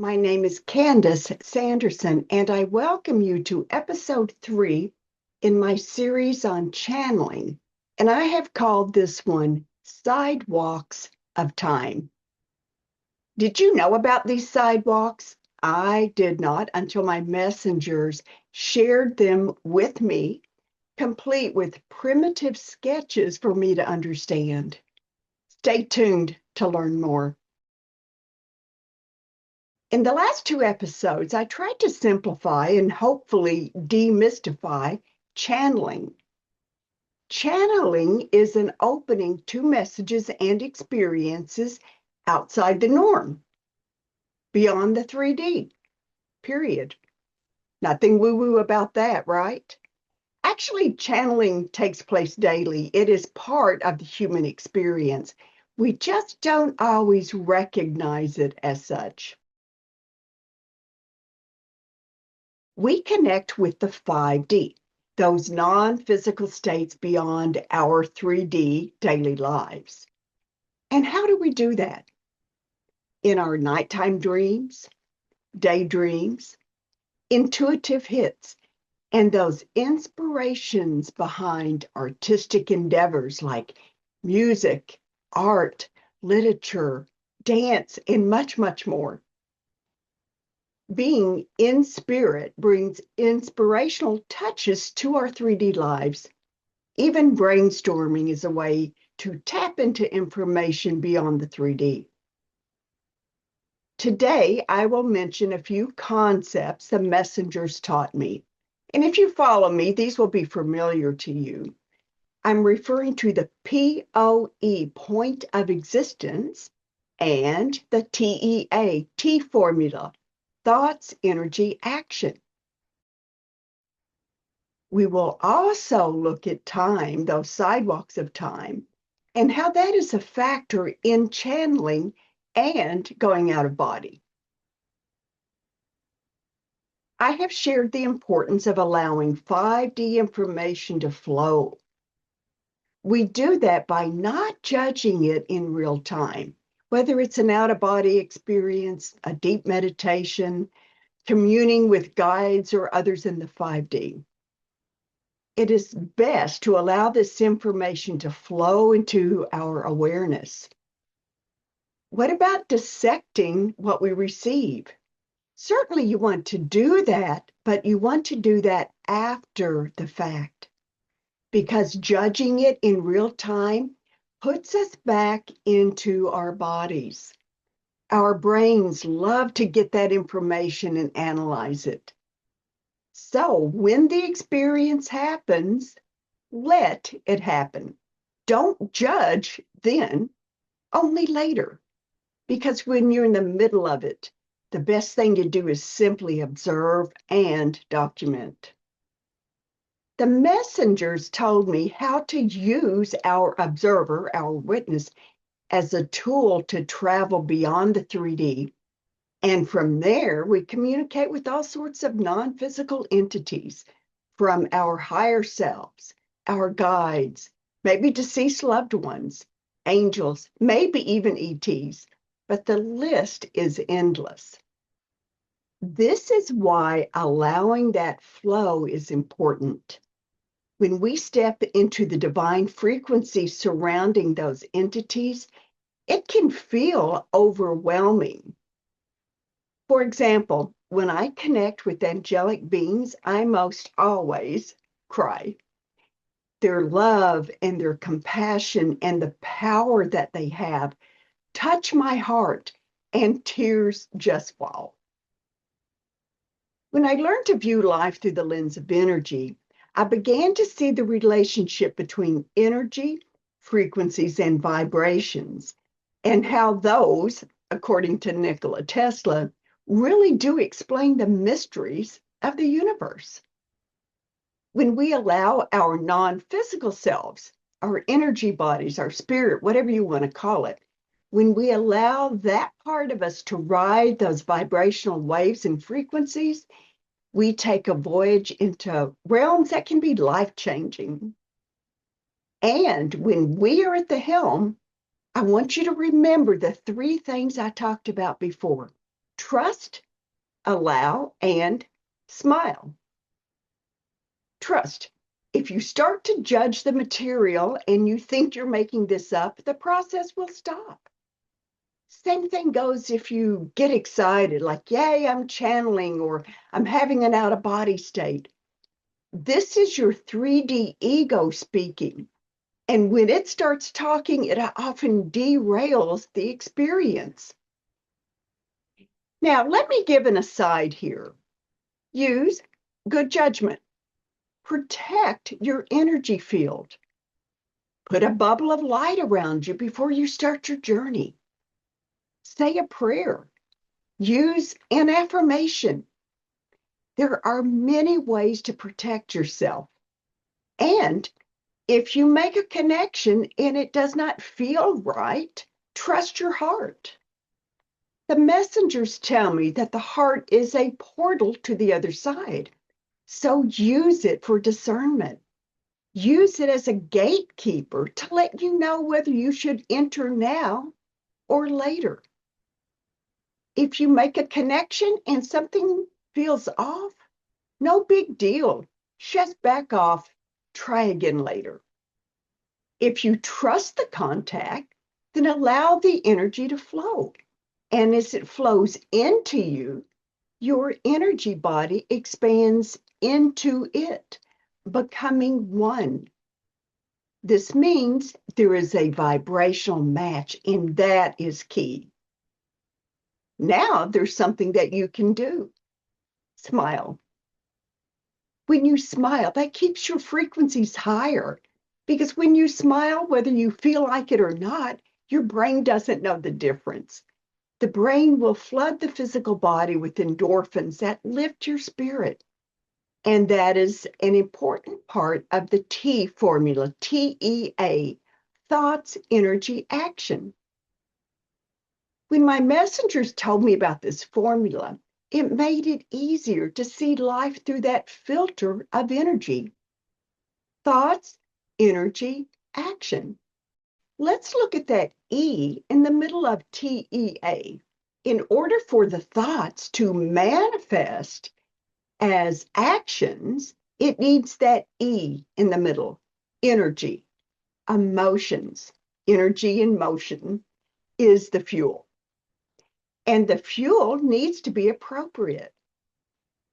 My name is Candace Sanderson, and I welcome you to episode 3 in my series on channeling. And I have called this one Sidewalks of Time. Did you know about these sidewalks? I did not until my messengers shared them with me, complete with primitive sketches for me to understand. Stay tuned to learn more. In the last 2 episodes, I tried to simplify and hopefully demystify channeling. Channeling is an opening to messages and experiences outside the norm, beyond the 3D, period. Nothing woo-woo about that, right? Actually, channeling takes place daily. It is part of the human experience. We just don't always recognize it as such. We connect with the 5D, those non-physical states beyond our 3D daily lives. And how do we do that? In our nighttime dreams, daydreams, intuitive hits, and those inspirations behind artistic endeavors like music, art, literature, dance, and much, much more. Being in spirit brings inspirational touches to our 3D lives. Even brainstorming is a way to tap into information beyond the 3D. Today, I will mention a few concepts the messengers taught me. And if you follow me, these will be familiar to you. I'm referring to the POE, point of existence, and the TEA, T formula, thoughts, energy, action. We will also look at time, those sidewalks of time, and how that is a factor in channeling and going out of body. I have shared the importance of allowing 5D information to flow. We do that by not judging it in real time, whether it's an out-of-body experience, a deep meditation, communing with guides or others in the 5D. It is best to allow this information to flow into our awareness. What about dissecting what we receive? Certainly you want to do that, but you want to do that after the fact, because judging it in real time puts us back into our bodies. Our brains love to get that information and analyze it. So when the experience happens, let it happen. Don't judge then, only later. Because when you're in the middle of it, the best thing to do is simply observe and document. The messengers told me how to use our observer, our witness, as a tool to travel beyond the 3D. And from there, we communicate with all sorts of non-physical entities, from our higher selves, our guides, maybe deceased loved ones, angels, maybe even ETs, but the list is endless. This is why allowing that flow is important. When we step into the divine frequency surrounding those entities, it can feel overwhelming. For example, when I connect with angelic beings, I most always cry. Their love and their compassion and the power that they have touch my heart, and tears just fall. When I learned to view life through the lens of energy, I began to see the relationship between energy, frequencies, and vibrations, and how those, according to Nikola Tesla, really do explain the mysteries of the universe. When we allow our non-physical selves, our energy bodies, our spirit, whatever you want to call it, when we allow that part of us to ride those vibrational waves and frequencies, we take a voyage into realms that can be life-changing. And when we are at the helm, I want you to remember the 3 things I talked about before: Trust, allow, and smile. Trust. If you start to judge the material and you think you're making this up, the process will stop. Same thing goes if you get excited, like, yay, I'm channeling, or I'm having an out of body state. This is your 3D ego speaking. And when it starts talking, it often derails the experience. Now, let me give an aside here. Use good judgment. Protect your energy field. Put a bubble of light around you before you start your journey. Say a prayer. Use an affirmation. There are many ways to protect yourself. And if you make a connection and it does not feel right, trust your heart. The messengers tell me that the heart is a portal to the other side. So use it for discernment. Use it as a gatekeeper to let you know whether you should enter now or later. If you make a connection and something feels off, no big deal. Just back off. Try again later. If you trust the contact, then allow the energy to flow. And as it flows into you, your energy body expands into it, becoming one. This means there is a vibrational match, and that is key. Now there's something that you can do. Smile. When you smile, that keeps your frequencies higher, because when you smile, whether you feel like it or not, your brain doesn't know the difference. The brain will flood the physical body with endorphins that lift your spirit. And that is an important part of the T formula, TEA, thoughts, energy, action. When my messengers told me about this formula, it made it easier to see life through that filter of energy. Thoughts, energy, action. Let's look at that E in the middle of TEA. In order for the thoughts to manifest as actions, it needs that E in the middle, energy, emotions. Energy in motion is the fuel. And the fuel needs to be appropriate.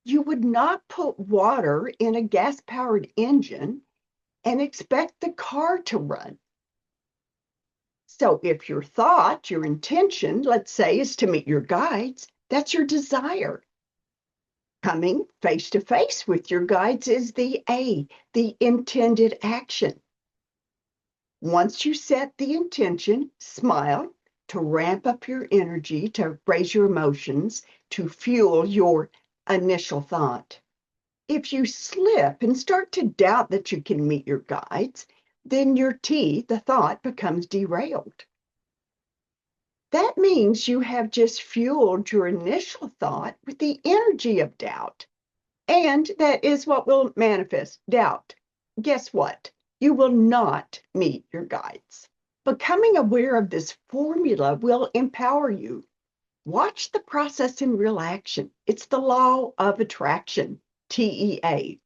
You would not put water in a gas-powered engine and expect the car to run. So if your thought, your intention, let's say, is to meet your guides, that's your desire. Coming face to face with your guides is the A, the intended action. Once you set the intention, smile to ramp up your energy, to raise your emotions, to fuel your initial thought. If you slip and start to doubt that you can meet your guides, then your T, the thought, becomes derailed. That means you have just fueled your initial thought with the energy of doubt. And that is what will manifest, doubt. Guess what? You will not meet your guides. Becoming aware of this formula will empower you. Watch the process in real action. It's the law of attraction, TEA.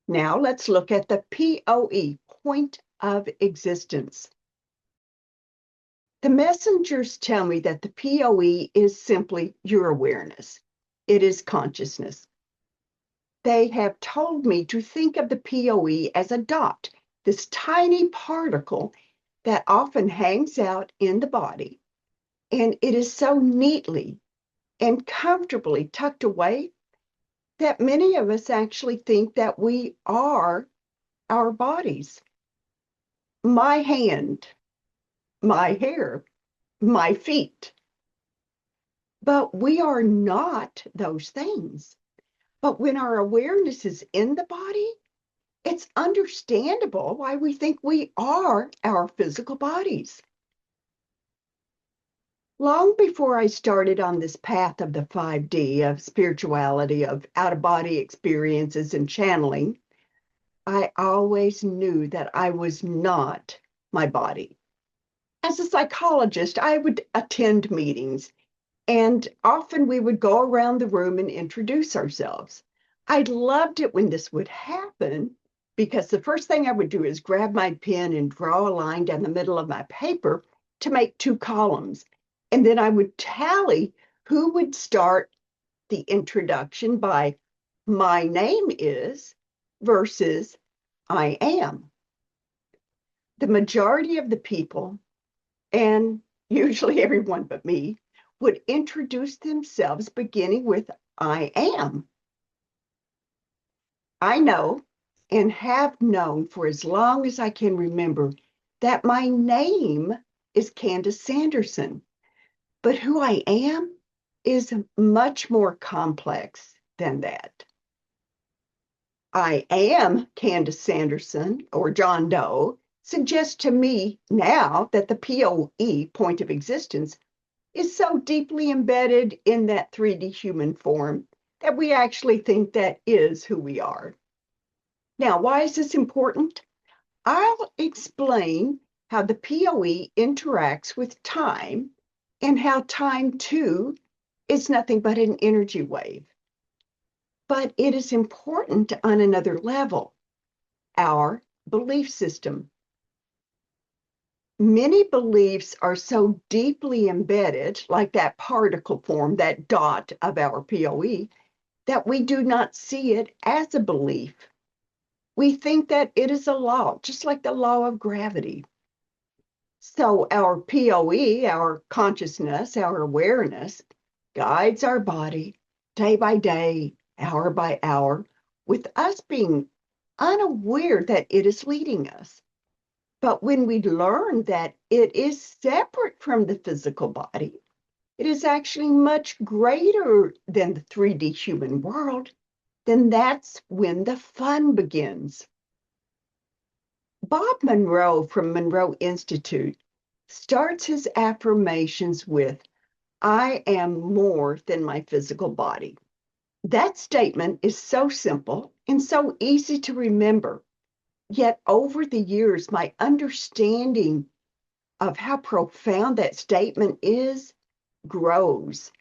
Now let's look at the POE, point of existence. The messengers tell me that the POE is simply your awareness. It is consciousness. They have told me to think of the POE as a dot, this tiny particle that often hangs out in the body. And it is so neatly and comfortably tucked away that many of us actually think that we are our bodies. My hand, my hair, my feet. But we are not those things. But when our awareness is in the body, it's understandable why we think we are our physical bodies. Long before I started on this path of the 5D, of spirituality, of out-of-body experiences and channeling, I always knew that I was not my body. As a psychologist, I would attend meetings, And often we would go around the room and introduce ourselves. I loved it when this would happen because the first thing I would do is grab my pen and draw a line down the middle of my paper to make two columns. And then I would tally who would start the introduction by my name is versus I am. The majority of the people, and usually everyone but me, would introduce themselves beginning with I am. I know and have known for as long as I can remember that my name is Candace Sanderson, but who I am is much more complex than that. I am Candace Sanderson or John Doe suggests to me now that the POE, point of existence, is so deeply embedded in that 3D human form that we actually think that is who we are. Now, why is this important? I'll explain how the POE interacts with time and how time too is nothing but an energy wave. But it is important on another level, our belief system. Many beliefs are so deeply embedded, like that particle form, that dot of our POE, that we do not see it as a belief. We think that it is a law, just like the law of gravity. So our POE, our consciousness, our awareness, guides our body day by day, hour by hour, with us being unaware that it is leading us. But when we learn that it is separate from the physical body, it is actually much greater than the 3D human world, then that's when the fun begins. Bob Monroe from Monroe Institute starts his affirmations with, I am more than my physical body. That statement is so simple and so easy to remember. Yet over the years, my understanding of how profound that statement is grows.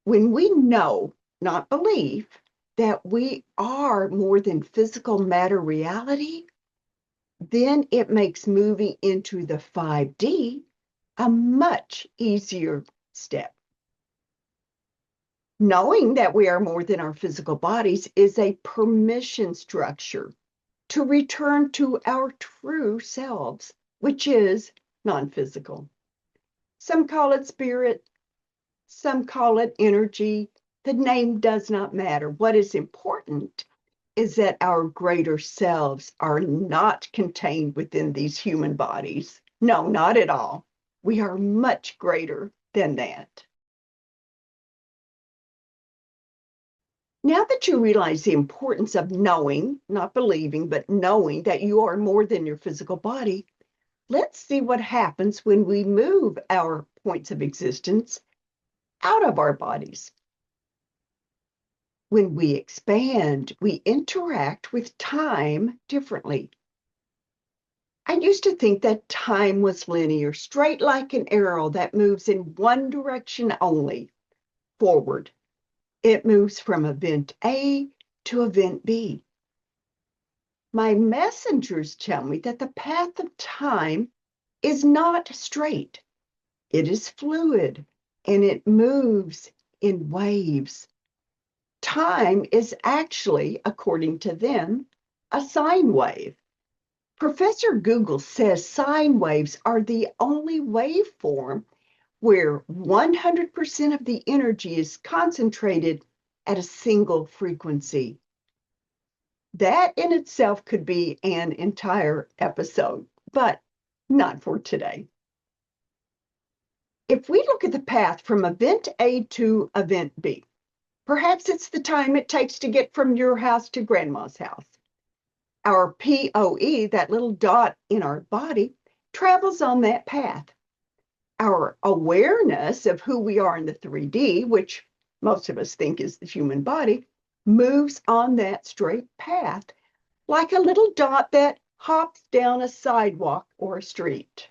When we know, not believe, that we are more than physical matter reality, then it makes moving into the 5D a much easier step. Knowing that we are more than our physical bodies is a permission structure to return to our true selves, which is non-physical. Some call it spirit, some call it energy. The name does not matter. What is important is that our greater selves are not contained within these human bodies. No, not at all. We are much greater than that. Now that you realize the importance of knowing, not believing, but knowing that you are more than your physical body, let's see what happens when we move our points of existence out of our bodies. When we expand, we interact with time differently. I used to think that time was linear, straight like an arrow that moves in one direction only, forward. It moves from event A to event B. My messengers tell me that the path of time is not straight. It is fluid and it moves in waves. Time is actually, according to them, a sine wave. Professor Google says sine waves are the only waveform where 100% of the energy is concentrated at a single frequency. That in itself could be an entire episode, but not for today. If we look at the path from event A to event B, perhaps it's the time it takes to get from your house to grandma's house. Our POE, that little dot in our body, travels on that path. Our awareness of who we are in the 3D, which most of us think is the human body, moves on that straight path, like a little dot that hops down a sidewalk or a street.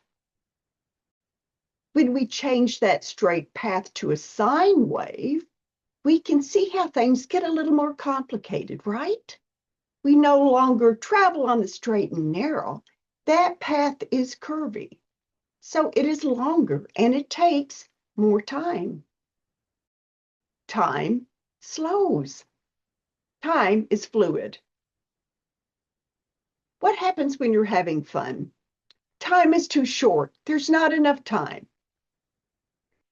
When we change that straight path to a sine wave, we can see how things get a little more complicated, right? We no longer travel on the straight and narrow. That path is curvy, so it is longer and it takes more time. Time slows. Time is fluid. What happens when you're having fun? Time is too short. There's not enough time.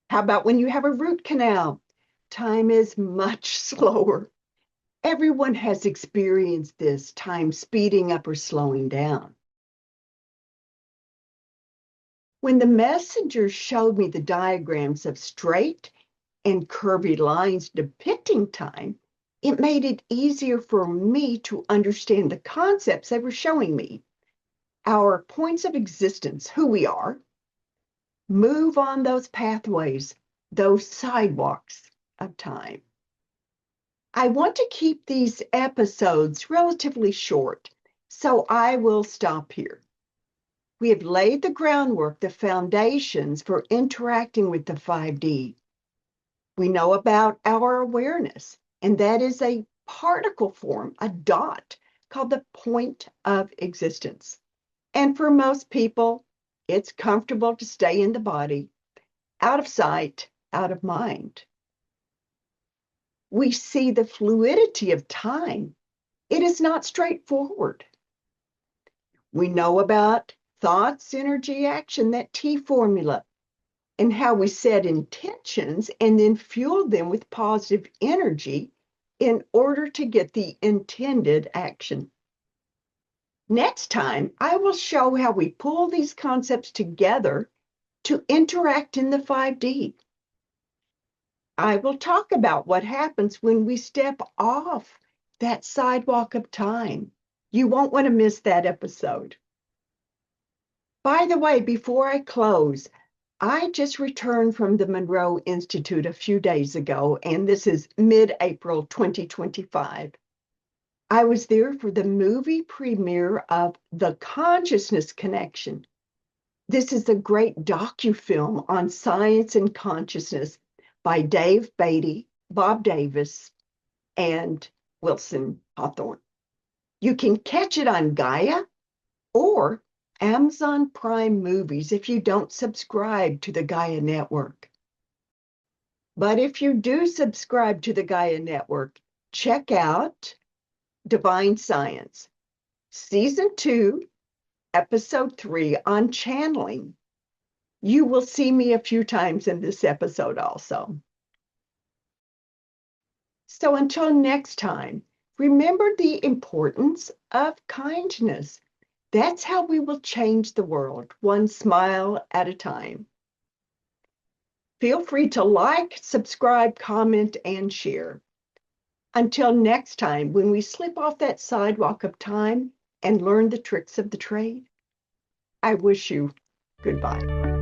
How about when you have a root canal? Time is much slower. Everyone has experienced this, time speeding up or slowing down. When the messenger showed me the diagrams of straight and curvy lines depicting time, it made it easier for me to understand the concepts they were showing me. Our points of existence, who we are, move on those pathways, those sidewalks of time. I want to keep these episodes relatively short, so I will stop here. We have laid the groundwork, the foundations for interacting with the 5D. We know about our awareness, and that is a particle form, a dot, called the point of existence. And for most people, it's comfortable to stay in the body, out of sight, out of mind. We see the fluidity of time. It is not straightforward. We know about thoughts, energy, action, that T formula, and how we set intentions and then fuel them with positive energy in order to get the intended action. Next time, I will show how we pull these concepts together to interact in the 5D. I will talk about what happens when we step off that sidewalk of time. You won't want to miss that episode. By the way, before I close, I just returned from the Monroe Institute a few days ago, and this is mid-April 2025. I was there for the movie premiere of The Consciousness Connection. This is a great docu-film on science and consciousness by Dave Beatty, Bob Davis, and Wilson Hawthorne. You can catch it on Gaia or Amazon Prime Movies if you don't subscribe to the Gaia Network. But if you do subscribe to the Gaia Network, check out Divine Science, Season 2, Episode 3 on channeling. You will see me a few times in this episode also. So until next time, remember the importance of kindness. That's how we will change the world, one smile at a time. Feel free to like, subscribe, comment, and share. Until next time, when we slip off that sidewalk of time and learn the tricks of the trade, I wish you goodbye.